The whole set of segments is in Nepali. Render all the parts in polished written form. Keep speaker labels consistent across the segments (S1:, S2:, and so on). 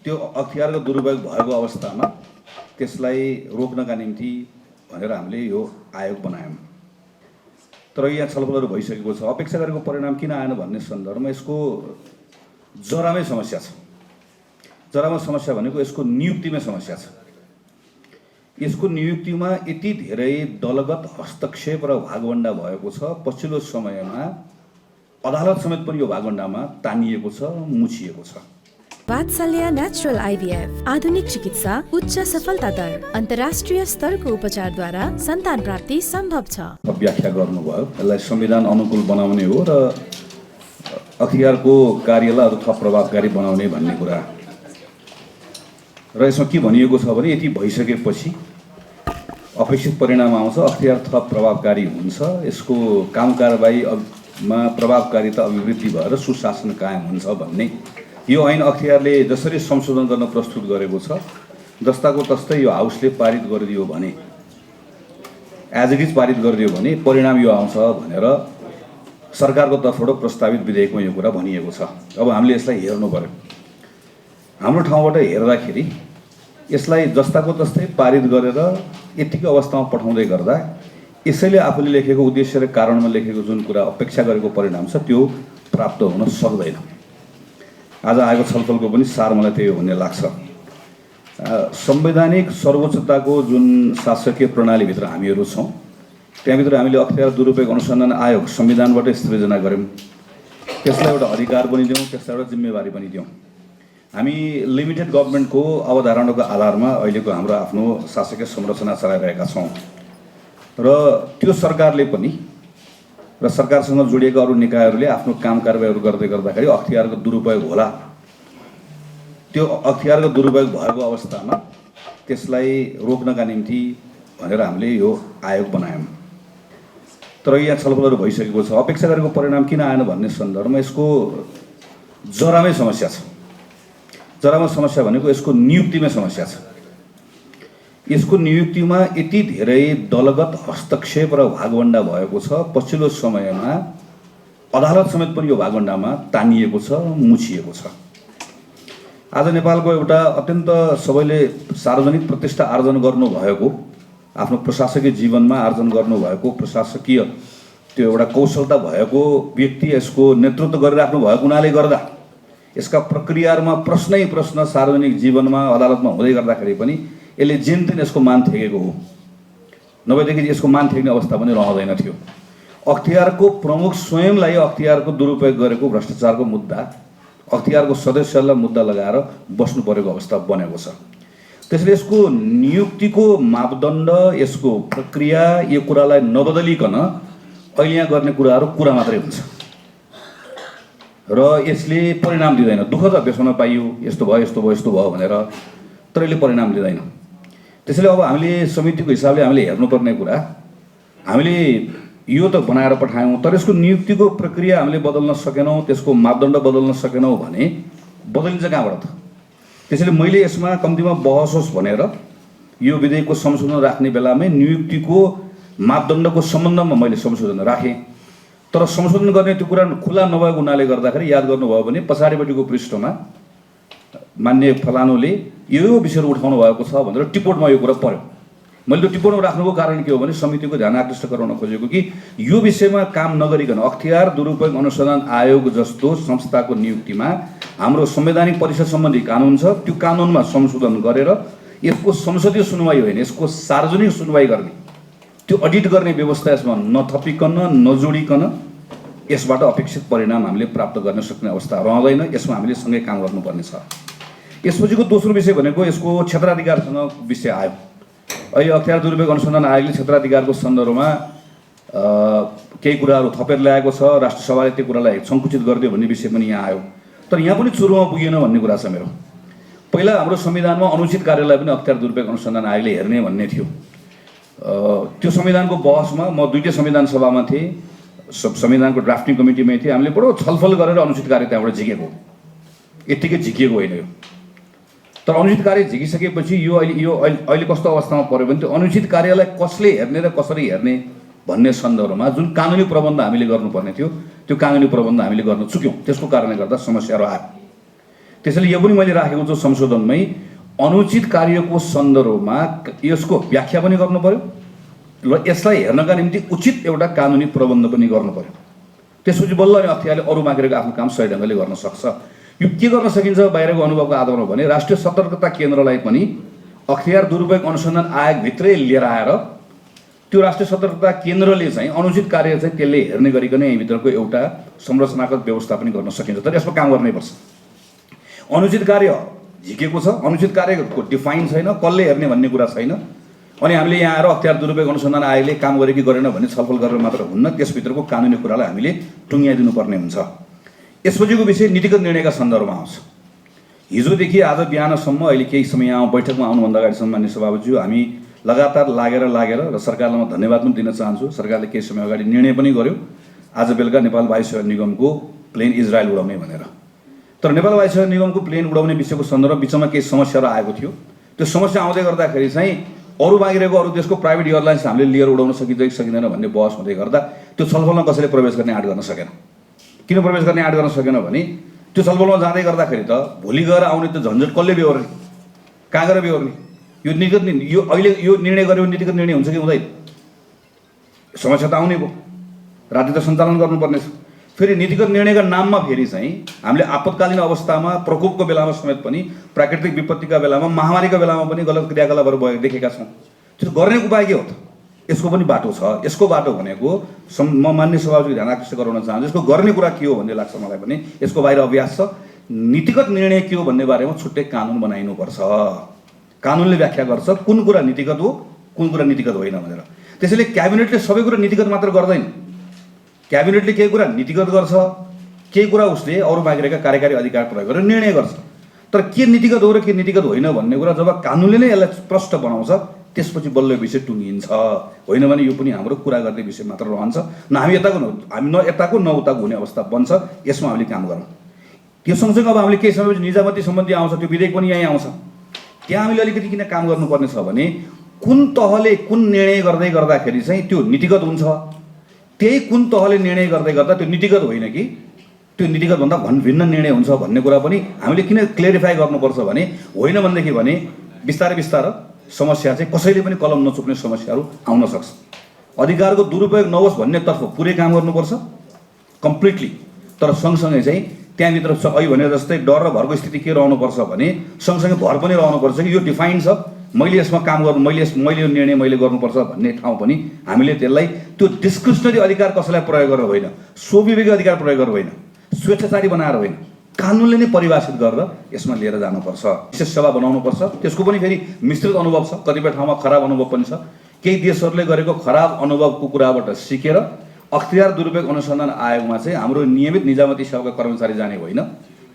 S1: त्यो अख्तियारको दुरुपयोग भएको अवस्थामा त्यसलाई रोक्नका निम्ति भनेर हामीले यो आयोग बनायौँ। तर यहाँ छलफलहरू भइसकेको छ। अपेक्षा गरेको परिणाम किन आएन भन्ने सन्दर्भमा यसको जरामै समस्या छ। जरामा समस्या भनेको यसको नियुक्तिमै समस्या छ। यसको नियुक्तिमा यति धेरै दलगत हस्तक्षेप र भागवण्डा भएको छ। पछिल्लो समयमा अदालत समेत पनि यो भागवण्डामा तानिएको छ, मुछिएको छ।
S2: वात्सल्य नेचुरल आइभीएफ आधुनिक चिकित्सा, उच्च सफलता दर, अन्तर्राष्ट्रिय स्तरको उपचारद्वारा सन्तान प्राप्ति सम्भव छ।
S1: व्याख्या गर्नुभयो, यसलाई संविधान अनुकूल बनाउने हो र अख्तियारको कार्यलाई अझ थप प्रभावकारी बनाउने भन्ने कुरा र यसमा के भनिएको छ भने यति भइसकेपछि अपेक्षित परिणाम आउँछ, अख्तियार थप प्रभावकारी हुन्छ, यसको काम कारबाहीमा प्रभावकारिता अभिवृद्धि भएर सुशासन कायम हुन्छ भन्ने यो ऐन अख्तियारले जसरी संशोधन गर्न प्रस्तुत गरेको छ जस्ताको तस्तै यो हाउसले पारित गरिदियो भने, एज इट इज पारित गरिदियो भने परिणाम यो आउँछ भनेर सरकारको तर्फबाट प्रस्तावित विधेयकमा यो कुरा भनिएको छ। अब हामीले यसलाई हेर्नु पर्यो। हाम्रो ठाउँबाट हेर्दाखेरि यसलाई जस्ताको तस्तै पारित गरेर यतिकै अवस्थामा पठाउँदै गर्दा यसैले आफूले लेखेको उद्देश्य र कारणमा लेखेको जुन कुरा अपेक्षा गरेको परिणाम छ त्यो प्राप्त हुन सक्दैन। आज आएको छलफलको पनि सार मलाई त्यही भन्ने लाग्छ। संवैधानिक सर्वोच्चताको जुन शासकीय प्रणालीभित्र हामीहरू छौँ त्यहाँभित्र हामीले अख्तियार दुरुपयोग अनुसन्धान आयोग संविधानबाटै सृजना गऱ्यौँ। त्यसलाई एउटा अधिकार पनि दियौँ, त्यसलाई एउटा जिम्मेवारी पनि दियौँ। हामी लिमिटेड गभर्मेन्टको अवधारणाको आधारमा अहिलेको हाम्रो आफ्नो शासकीय संरचना चलाइरहेका छौँ र त्यो सरकारले पनि र सरकारसँग जोडिएका अरू निकायहरूले आफ्नो काम कारबाहीहरू गर्दै गर्दाखेरि अख्तियारको दुरुपयोग होला। त्यो अख्तियारको दुरुपयोग भएको अवस्थामा त्यसलाई रोक्नका निम्ति भनेर हामीले यो आयोग बनायौँ। तर यहाँ छलफलहरू भइसकेको छ। अपेक्षा गरेको परिणाम किन आएन भन्ने सन्दर्भमा यसको जरामै समस्या छ। जरामा समस्या भनेको यसको नियुक्तिमै समस्या छ। यसको नियुक्तिमा यति धेरै दलगत हस्तक्षेप र भागवण्डा भएको छ। पछिल्लो समयमा अदालत समेत पनि यो भागवण्डामा तानिएको छ, मुछिएको छ। आज नेपालको एउटा अत्यन्त सबैले सार्वजनिक प्रतिष्ठा आर्जन गर्नुभएको, आफ्नो प्रशासकीय जीवनमा आर्जन गर्नुभएको प्रशासकीय त्यो एउटा कौशलता भएको व्यक्ति यसको नेतृत्व गरिराख्नु भएको हुनाले गर्दा यसका प्रक्रियाहरूमा प्रश्नै प्रश्न सार्वजनिक जीवनमा अदालतमा हुँदै गर्दाखेरि पनि यसले जेनतेन यसको मान थेगेको हो। नभएदेखि यसको मान थेग्ने अवस्था पनि रहँदैन थियो। अख्तियारको प्रमुख स्वयंलाई अख्तियारको दुरुपयोग गरेको भ्रष्टाचारको मुद्दा, अख्तियारको सदस्यहरूलाई मुद्दा लगाएर बस्नु परेको अवस्था बनेको छ। त्यसैले यसको नियुक्तिको मापदण्ड, यसको प्रक्रिया, यो कुरालाई नबदलिकन अहिले यहाँ गर्ने कुराहरू कुरा मात्रै हुन्छ र यसले परिणाम दिँदैन। दुःख त बेच्न पाइयो, यस्तो भयो यस्तो भयो यस्तो भयो भनेर, तर यसले परिणाम दिँदैन। त्यसैले अब हामीले समितिको हिसाबले हामीले हेर्नुपर्ने कुरा, हामीले यो त बनाएर पठायौँ तर यसको नियुक्तिको प्रक्रिया हामीले बदल्न सकेनौँ, त्यसको मापदण्ड बदल्न सकेनौँ भने बदलिन्छ कहाँबाट त? त्यसैले मैले यसमा कम्तीमा बहस होस् भनेर यो विधेयकको संशोधन राख्ने बेलामै नियुक्तिको मापदण्डको सम्बन्धमा मैले संशोधन राखेँ। तर संशोधन गर्ने त्यो कुरा खुला नभएको हुनाले गर्दाखेरि याद गर्नुभयो भने पछाडिपट्टिको पृष्ठमा मान्य फलानुले यो विषयहरू उठाउनु भएको छ भनेर टिपोटमा यो कुरा पर्यो। मैले त्यो टिप्पणी राख्नुको कारण के हो भने समितिको ध्यान आकृष्ट गराउन खोजेको कि यो विषयमा काम नगरिकन अख्तियार दुरुपयोग अनुसन्धान आयोग जस्तो संस्थाको नियुक्तिमा हाम्रो संवैधानिक परिषद सम्बन्धी कानुन छ, त्यो कानुनमा संशोधन गरेर यसको संसदीय सुनवाई होइन, यसको सार्वजनिक सुनवाई गर्ने, त्यो अडिट गर्ने व्यवस्था यसमा नथपिकन नजोडिकन यसबाट अपेक्षित परिणाम हामीले प्राप्त गर्न सक्ने अवस्था रहँदैन। यसमा हामीले सँगै काम गर्नुपर्ने छ। यसपछिको दोस्रो विषय भनेको यसको क्षेत्राधिकारसँग विषय आयो। अहिले अख्तियार दुरुपयोग अनुसन्धान आयोगले क्षेत्राधिकारको सन्दर्भमा केही कुराहरू थपेर ल्याएको छ। राष्ट्रसभाले त्यो कुरालाई सङ्कुचित गरिदियो भन्ने विषय पनि यहाँ आयो। तर यहाँ पनि चुरुमा पुगेन भन्ने कुरा छ मेरो। पहिला हाम्रो संविधानमा अनुचित कार्यलाई पनि अख्तियार दुरुपयोग अनुसन्धान आयोगले हेर्ने भन्ने थियो। त्यो संविधानको बहसमा म दुईटै संविधान सभामा थिएँ, संविधानको ड्राफ्टिङ कमिटीमै थिएँ। हामीले बडो छलफल गरेर अनुचित कार्य त्यहाँबाट झिकेको, यत्तिकै झिकिएको होइन यो। तर अनुचित कार्य झिकिसकेपछि यो अहिले कस्तो अवस्थामा पर्यो भने त्यो अनुचित कार्यलाई कसले हेर्ने र कसरी हेर्ने भन्ने सन्दर्भमा जुन कानुनी प्रबन्ध हामीले गर्नुपर्ने थियो त्यो कानुनी प्रबन्ध हामीले गर्न चुक्यौँ। त्यसको कारणले गर्दा समस्याहरू आयो। त्यसैले यो पनि मैले राखेको छु संशोधनमै, अनुचित कार्यको सन्दर्भमा यसको व्याख्या पनि गर्नु पर्यो र यसलाई हेर्नका निम्ति उचित एउटा कानुनी प्रबन्ध पनि गर्नु पर्यो। त्यसपछि बल्ल अनि अख्तियारले अरू मागेको आफ्नो काम सही ढङ्गले गर्न सक्छ। यो के गर्न सकिन्छ बाहिरको अनुभवको आधारमा भने राष्ट्रिय सतर्कता केन्द्रलाई पनि अख्तियार दुरुपयोग अनुसन्धान आयोगभित्रै लिएर आएर त्यो राष्ट्रिय सतर्कता केन्द्रले चाहिँ अनुचित कार्य चाहिँ त्यसले हेर्ने गरिकन यहीँभित्रको एउटा संरचनागत व्यवस्था पनि गर्न सकिन्छ। तर यसमा काम गर्नैपर्छ। अनुचित कार्य झिकेको छ, अनुचित कार्यको डिफाइन छैन, कसले हेर्ने भन्ने कुरा छैन। अनि हामीले यहाँ आएर अख्तियार दुरुपयोग अनुसन्धान आयोगले काम गरे कि गरेन भन्ने छलफल गरेर मात्र हुन्न, त्यसभित्रको कानुनी कुरालाई हामीले टुङ्ग्याइदिनुपर्ने हुन्छ। यसपछिको विषय नीतिगत निर्णयका सन्दर्भमा आउँछ। हिजोदेखि आज बिहानसम्म अहिले केही समय यहाँ बैठकमा आउनुभन्दा अगाडिसम्म मान्य सभापतिज्यू हामी लगातार लागेर र सरकारलाई म धन्यवाद पनि दिन चाहन्छु। सरकारले केही समय अगाडि निर्णय पनि गर्यो आज बेलुका नेपाल वायुसेवा निगमको प्लेन इजरायल उडाउने भनेर। तर नेपाल वायुसेवा निगमको प्लेन उडाउने विषयको सन्दर्भ बिचमा केही समस्याहरू आएको थियो। त्यो समस्या आउँदै गर्दाखेरि चाहिँ अरू बाहिरको अरू देशको प्राइभेट एयरलाइन्स हामीले लिएर उडाउन सकिन्छ कि सकिँदैन भन्ने बहस हुँदै गर्दा त्यो छलफलमा कसैले प्रवेश गर्ने आँट गर्न सकेन। किन प्रवेश गर्ने आँट गर्न सकेन भने त्यो छलफलमा जाँदै गर्दाखेरि त भोलि गएर आउने त झन्झट कसले बेहोर्ने, कहाँ गएर बेहोर्ने? यो नीतिगत यो अहिले यो निर्णय गर्यो नीतिगत निर्णय हुन्छ कि हुँदैन? समस्या त आउने भयो, राज्य त सञ्चालन गर्नुपर्ने छ। फेरि नीतिगत निर्णयका नाममा फेरि चाहिँ हामीले आपतकालीन अवस्थामा प्रकोपको बेलामा समेत पनि प्राकृतिक विपत्तिका बेलामा महामारीका बेलामा पनि गलत क्रियाकलापहरू भएको देखेका छौँ। त्यो गर्ने उपाय के हो त? यसको पनि बाटो छ। यसको बाटो भनेको म मान्य सभापतिको ध्यान आकर्षित गराउन चाहन्छु। यसको गर्ने कुरा के हो भन्ने लाग्छ मलाई पनि। यसको बाहिर अभ्यास छ। नीतिगत निर्णय के हो भन्ने बारेमा छुट्टै कानुन बनाइनुपर्छ। कानुनले व्याख्या गर्छ कुन कुरा नीतिगत हो कुन कुरा नीतिगत होइन भनेर। त्यसैले क्याबिनेटले सबै कुरा नीतिगत मात्र गर्दैन। क्याबिनेटले केही कुरा नीतिगत गर्छ, केही कुरा उसले अरू बाहिरका कार्यकारी अधिकार प्रयोग गरेर निर्णय गर्छ। तर के नीतिगत हो र के नीतिगत होइन भन्ने कुरा जब कानुनले नै यसलाई प्रष्ट बनाउँछ त्यसपछि बल्ल विषय टुङ्गिन्छ। होइन भने यो पनि हाम्रो कुरा गर्ने विषय मात्र रहन्छ। न हामी यताको न यताको न उताको हुने अवस्था बन्छ। यसमा हामीले काम गरौँ। त्यो सँगसँगै अब हामीले केही समयपछि निजामती सम्बन्धी आउँछ, त्यो विधेयक पनि यहीँ आउँछ। त्यहाँ हामीले अलिकति किन काम गर्नुपर्ने छ भने कुन तहले कुन निर्णय गर्दै गर्दाखेरि चाहिँ त्यो नीतिगत हुन्छ, त्यही कुन तहले निर्णय गर्दै गर्दा त्यो नीतिगत होइन कि त्यो नीतिगतभन्दा भिन्न निर्णय हुन्छ भन्ने कुरा पनि हामीले किन क्लियरिफाई गर्नुपर्छ भने होइन भनेदेखि भने बिस्तारै बिस्तारै समस्या चाहिँ कसैले पनि कलम नचुक्ने समस्याहरू आउन सक्छ। अधिकारको दुरुपयोग नहोस् भन्नेतर्फ पुरै काम गर्नुपर्छ कम्प्लिटली। तर सँगसँगै चाहिँ त्यहाँभित्र अहिले भने जस्तै डर र भरको स्थिति के रहनुपर्छ भने सँगसँगै भर पनि रहनुपर्छ कि यो डिफाइन छ, मैले यसमा काम गर्नु, मैले यो निर्णय मैले गर्नुपर्छ भन्ने ठाउँ पनि हामीले त्यसलाई त्यो डिस्क्रिप्सनरी अधिकार कसैलाई प्रयोग गरेर होइन, स्वविवेकी अधिकार प्रयोग गरेर होइन, स्वेच्छाचारी बनाएर होइन, कानुनले नै परिभाषित गरेर यसमा लिएर जानुपर्छ। विशेष सेवा बनाउनुपर्छ। त्यसको पनि फेरि मिश्रित अनुभव छ। कतिपय ठाउँमा खराब अनुभव पनि छ। केही देशहरूले गरेको खराब अनुभवको कुराबाट सिकेर अख्तियार दुरुपयोग अनुसन्धान आयोगमा चाहिँ हाम्रो नियमित निजामती सेवाका कर्मचारी जाने होइन,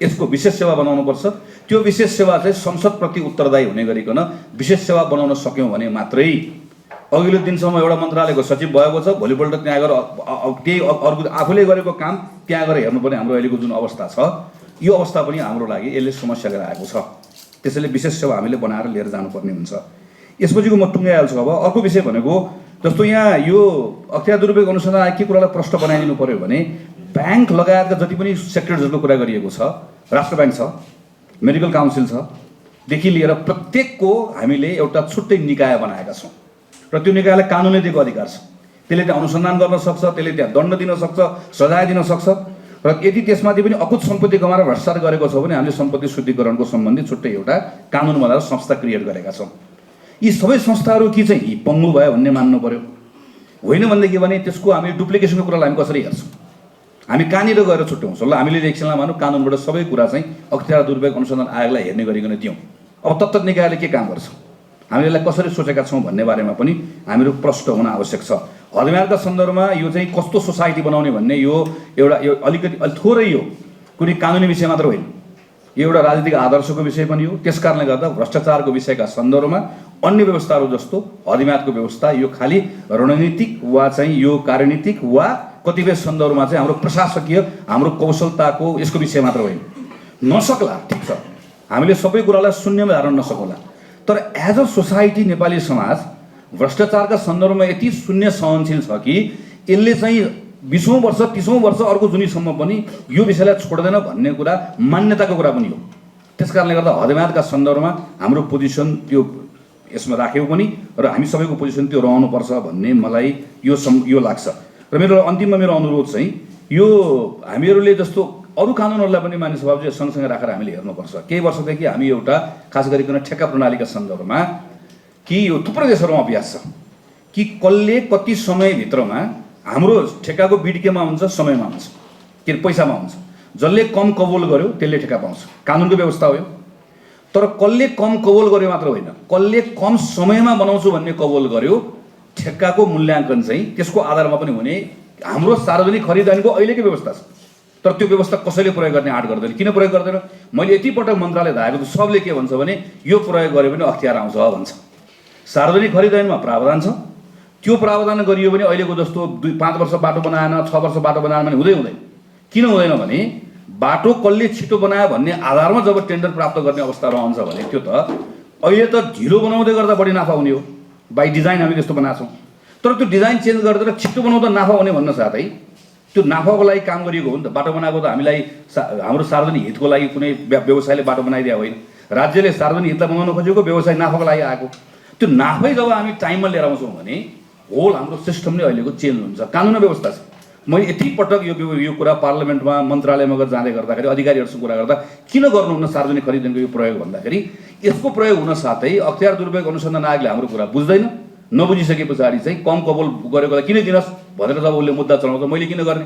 S1: यसको विशेष सेवा बनाउनुपर्छ। त्यो विशेष सेवा चाहिँ संसदप्रति उत्तरदायी हुने गरिकन विशेष सेवा बनाउन सक्यौँ भने मात्रै अघिल्लो दिनसम्म एउटा मन्त्रालयको सचिव भएको छ, भोलिपल्ट त्यहाँ गएर केही अर्को आफूले गरेको काम त्यहाँ गएर हेर्नुपर्ने हाम्रो अहिलेको जुन अवस्था छ, यो अवस्था पनि हाम्रो लागि यसले समस्या लिएर आएको छ। त्यसैले विशेष सेवा हामीले बनाएर लिएर जानुपर्ने हुन्छ। यसपछिको म टुङ्गाइहाल्छु। अब अर्को विषय भनेको जस्तो यहाँ यो अख्तियार दुरुपयोग अनुसन्धान आयोग के कुरालाई प्रष्ट बनाइदिनु पर्यो भने ब्याङ्क लगायतका जति पनि सेक्टर्सहरूको कुरा गरिएको छ, राष्ट्र ब्याङ्क छ, मेडिकल काउन्सिल छ देखि लिएर प्रत्येकको हामीले एउटा छुट्टै निकाय बनाएका छौँ र त्यो निकायलाई कानुनले दिएको अधिकार छ। त्यसले त्यहाँ अनुसन्धान गर्न सक्छ, त्यसले त्यहाँ दण्ड दिन सक्छ, सजाय दिन सक्छ। र यदि त्यसमाथि पनि अकुत सम्पत्ति कमाएर भ्रष्टाचार गरेको छ भने हामीले सम्पत्ति शुद्धिकरणको सम्बन्धी छुट्टै एउटा कानुन बनाएर संस्था क्रिएट गरेका छौँ। यी सबै संस्थाहरू के चाहिँ पङ्गु भयो भन्ने मान्नु पर्यो? होइन भनेदेखि भने त्यसको हामी डुप्लिकेसनको कुरालाई हामी कसरी हेर्छौँ? हामी कहाँनिर गएर छुट्याउँछौँ? ल हामीले एकछिनलाई मानौँ कानुनबाट सबै कुरा चाहिँ अख्तियार दुरुपयोग अनुसन्धान आयोगलाई हेर्ने गरिकन दियौँ। अब तत्त निकायले के काम गर्छ, हामीले यसलाई कसरी सोचेका छौँ भन्ने बारेमा पनि हामीहरू प्रष्ट हुन आवश्यक छ। हदम्यारका सन्दर्भमा यो चाहिँ कस्तो सोसाइटी बनाउने भन्ने यो एउटा यो अलिकति थोरै यो कुनै कानुनी विषय मात्र होइन, यो एउटा राजनीतिक आदर्शको विषय पनि हो। त्यस कारणले गर्दा भ्रष्टाचारको विषयका सन्दर्भमा अन्य व्यवस्थाहरू जस्तो हदम्यारको व्यवस्था यो खालि रणनीतिक वा चाहिँ यो कार्यनीतिक वा कतिपय सन्दर्भमा चाहिँ हाम्रो प्रशासकीय हाम्रो कौशलताको यसको विषय मात्र होइन। नसक्ला, ठिक छ, हामीले सबै कुरालाई शून्यमा धारण नसकौँला, तर एज अ सोसाइटी नेपाली समाज भ्रष्टाचारका सन्दर्भमा यति शून्य सहनशील छ कि यसले चाहिँ 20औं वर्ष 30औं वर्ष अर्को जुनीसम्म पनि यो विषयलाई छोड्दैन भन्ने कुरा मान्यताको कुरा पनि हो। त्यस कारणले गर्दा हदम्यादका सन्दर्भमा हाम्रो पोजिसन त्यो यसमा राखेको पनि र हामी सबैको पोजिसन त्यो रहनुपर्छ भन्ने मलाई यो लाग्छ। र मेरो अन्तिममा मेरो अनुरोध चाहिँ यो हामीहरूले जस्तो अरू कानुनहरूलाई पनि मान्य सभापति सँगसँगै राखेर हामीले हेर्नुपर्छ। केही वर्षदेखि हामी एउटा खास गरिकन ठेक्का प्रणालीका सन्दर्भमा कि यो थुप्रै देशहरूमा अभ्यास छ कि कसले कति समयभित्रमा हाम्रो ठेक्काको बिड केमा हुन्छ, समयमा हुन्छ, के पैसामा हुन्छ। जसले कम कबोल गर्यो त्यसले ठेक्का पाउँछ, कानुनको व्यवस्था हो यो। तर कसले कम कबोल गर्यो मात्र होइन, कसले कम समयमा बनाउँछु भन्ने कबोल गर्यो, ठेक्काको मूल्याङ्कन चाहिँ त्यसको आधारमा पनि हुने हाम्रो सार्वजनिक खरिदारीको अहिलेकै व्यवस्था छ। तर त्यो व्यवस्था कसैले प्रयोग गर्ने आँट गर्दैन। किन प्रयोग गर्दैन? मैले यति पटक मन्त्रालय धाएको छु, सबले के भन्छ भने यो प्रयोग गरे पनि अख्तियार आउँछ भन्छ। सार्वजनिक खरिदारीमा प्रावधान छ, त्यो प्रावधान गरियो भने अहिलेको जस्तो 5 वर्ष बाटो बनाएन, 6 वर्ष बाटो बनाएन भने हुँदैन। किन हुँदैन भने बाटो कसले छिटो बनायो भन्ने आधारमा जब टेन्डर प्राप्त गर्ने अवस्था रहन्छ भने त्यो त अहिले त ढिलो बनाउँदै गर्दा बढी नाफा हुने हो। बाई डिजाइन हामी त्यस्तो बनाएको छौँ। तर त्यो डिजाइन चेन्ज गरेर छिटो बनाउँदा नाफा हुने भन्न साथै त्यो नाफाको लागि काम गरिएको हो नि त। बाटो बनाएको त हामीलाई हाम्रो सार्वजनिक हितको लागि कुनै व्यवसायले बाटो बनाइदिएको होइन। राज्यले सार्वजनिक हितलाई बनाउन खोजेको, व्यवसाय नाफाको लागि आएको। त्यो नाफै जब हामी टाइममा लिएर आउँछौँ भने होल हाम्रो सिस्टम नै अहिलेको चेन्ज हुन्छ। कानुन व्यवस्था छ। मैले यति पटक यो कुरा पार्लियामेन्टमा मन्त्रालयमा जाँदै गर्दाखेरि अधिकारीहरूसँग कुरा गर्दा किन गर्नुहुन्न सार्वजनिक खरिदको यो प्रयोग भन्दाखेरि यसको प्रयोग हुन साथै अख्तियार दुरुपयोग अनुसन्धान आयोगले हाम्रो कुरा बुझ्दैन। नबुझिसके पछाडि चाहिँ कम कबोल गरेकोलाई किन दिनुहोस् भनेर जब उसले मुद्दा चलाउँछ मैले किन गर्ने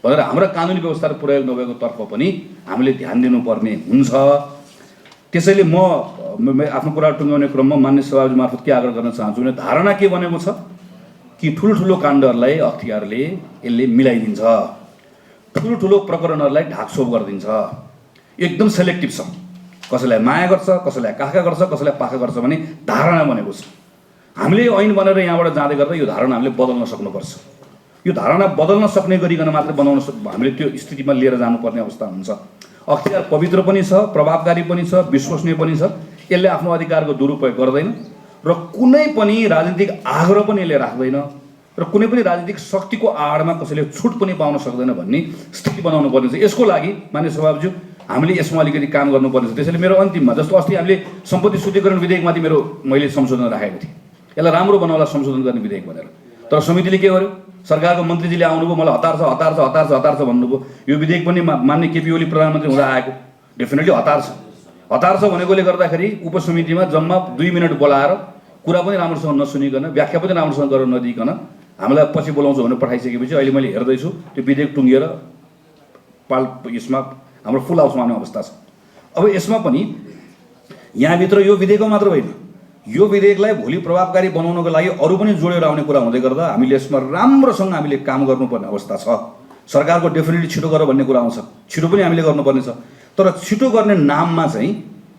S1: भनेर हाम्रो कानुनी व्यवस्था प्रयोग नभएको तर्फ पनि हामीले ध्यान दिनुपर्ने हुन्छ। त्यसैले म आफ्नो कुरा टुङ्गाउने क्रममा मान्य सभापति मार्फत के आग्रह गर्न चाहन्छु भने धारणा के बनेको छ कि ठुल्ठुलो काण्डहरूलाई अख्तियारले यसले मिलाइदिन्छ, ठुल्ठुलो प्रकरणहरूलाई ढाकछोप गरिदिन्छ, एकदम सेलेक्टिभ छ। कसैलाई माया गर्छ, कसैलाई काखा गर्छ, कसैलाई पाखा गर्छ भन्ने धारणा बनेको छ। हामीले ऐन बनेर यहाँबाट जाँदै गर्दा यो धारणा हामीले बदल्न सक्नुपर्छ। यो धारणा बदल्न सक्ने गरिकन मात्रै हामीले त्यो स्थितिमा लिएर जानुपर्ने अवस्था हुन्छ। अख्तियार पवित्र पनि छ, प्रभावकारी पनि छ, विश्वसनीय पनि छ। यसले आफ्नो अधिकारको दुरुपयोग गर्दैन र कुनै पनि राजनीतिक आग्रह पनि यसले राख्दैन र कुनै पनि राजनीतिक शक्तिको आडमा कसैले छुट पनि पाउन सक्दैन भन्ने स्थिति बनाउनु पर्ने छ। यसको लागि मान्य सभापतिज्यू हामीले यसमा अलिकति काम गर्नुपर्ने छ। त्यसैले मेरो अन्तिममा जस्तो अस्ति हामीले सम्पत्ति शुद्धिकरण विधेयकमाथि मैले संशोधन राखेको थिएँ, यसलाई राम्रो बनाउनलाई संशोधन गर्ने विधेयक भनेर। तर समितिले के गर्यो? सरकारको मन्त्रीजीले आउनुभयो, मलाई हतार छ हतार छ हतार छ हतार छ भन्नुभयो। यो विधेयक पनि मान्य केपी ओली प्रधानमन्त्री हुँदा आएको, डेफिनेटली हतार छ। हतार छ भनेकोले गर्दाखेरि उपसमितिमा जम्मा 2 मिनट बोलाएर कुरा पनि राम्रोसँग नसुनिकन, व्याख्या पनि राम्रोसँग गरेर नदिइकन हामीलाई पछि बोलाउँछु भनेर पठाइसकेपछि अहिले मैले हेर्दैछु त्यो विधेयक टुङ्गिएर यसमा हाम्रो फुल हाउसमा आउने अवस्था छ। अब यसमा पनि यहाँभित्र यो विधेयकमा मात्र होइन, यो विधेयकलाई भोलि प्रभावकारी बनाउनको लागि अरू पनि जोडेर आउने कुरा हुँदै गर्दा हामीले यसमा राम्रोसँग हामीले काम गर्नुपर्ने अवस्था छ। सरकारको डेफिनेटली छिटो गर भन्ने कुरा आउँछ, छिटो पनि हामीले गर्नुपर्ने छ। तर छिटो गर्ने नाममा चाहिँ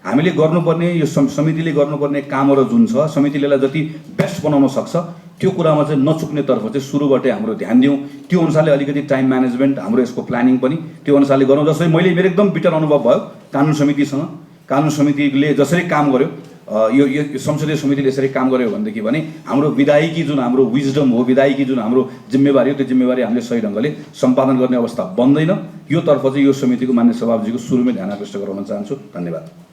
S1: हामीले गर्नुपर्ने यो समितिले गर्नुपर्ने कामहरू जुन छ, समितिले जति बेस्ट बनाउन सक्छ त्यो कुरामा चाहिँ नचुक्ने तर्फ चाहिँ सुरुबाटै हाम्रो ध्यान दिउँ। त्यो अनुसारले अलिकति टाइम म्यानेजमेन्ट, हाम्रो यसको प्लानिङ पनि त्यो अनुसारले गरौँ। जसरी मैले मेरो एकदम बिटर अनुभव भयो कानुन समितिसँग, कानुन समितिले जसरी काम गर्यो, यो संसदीय समितिले यसरी काम गर्यो भनेदेखि भने हाम्रो विधायिकी जुन हाम्रो विजडम हो, विधायिकी जुन हाम्रो जिम्मेवारी हो, त्यो जिम्मेवारी हामीले सही ढङ्गले सम्पादन गर्ने अवस्था बन्दैन। यो तर्फ चाहिँ यो समितिको मान्य सभापतिजीको सुरुमै ध्यान आकृष्ट गराउन चाहन्छु। धन्यवाद।